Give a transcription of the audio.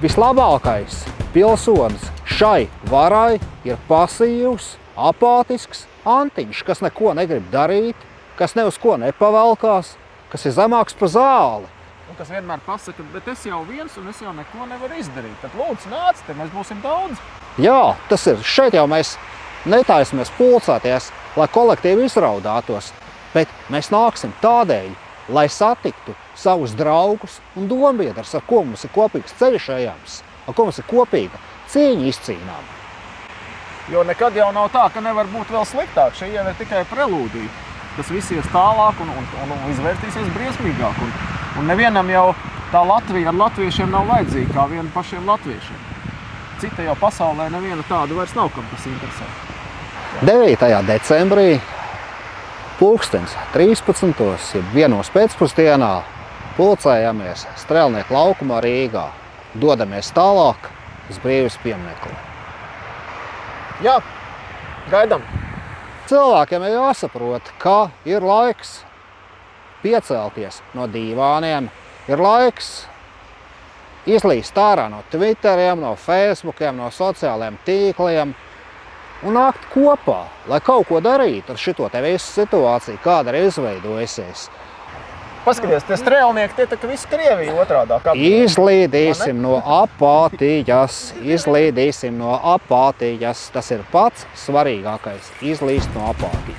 vislabākais pilsonis šai varai ir pasīvs, apātisks antiņš, kas neko negrib darīt, kas ne uz ko nepavelkās, kas ir zemāks par zāli. Un kas vienmēr pasaka, bet es jau viens un es jau neko nevaru izdarīt. Tad lūdzu nāc, te mēs būsim daudz. Jā, tas ir. Šeit jau mēs netaisamies pulcēties, lai kolektīvi izraudātos, bet mēs nāksim tādēļ, lai satiktu savus draugus un dombiedrus, ar ko mums ir kopīgs ceļš ejams, ar ko mums ir kopīga cīņa izcīnām. Jo nekad jau nav tā, ka nevar būt vēl sliktāk. Šī jau ir tikai prelūdija. Tas viss ies tālāk un izvērtīsies briesmīgāk. Un nevienam jau tā Latvija ar latviešiem nav vajadzīga kā viena pašiem latviešiem. Cita jau pasaulē neviena tāda vairs nav, kam tas interesē. 9. decembrī 13. jeb 1. pēcpusdienā pulcējamies Strēlnieku laukumā Rīgā. Dodamies tālāk uz Brīvības pieminekli. Jā, gaidām. Cilvēkiem ir jāsaprot, ka ir laiks piecelties no dīvāniem, ir laiks izlīst ārā no Twitteriem, no Facebookiem, no sociālajiem tīkliem un nākt kopā, lai kaut ko darītu ar šito te visu situāciju, kāda ir izveidojusies. Paskaties, tie strēlnieki, tie tā kā visi Krievija otrādā. Izlīdīsim no apātijas, izlīdīsim no apātijas. Tas ir pats svarīgākais, izlīst no apātijas.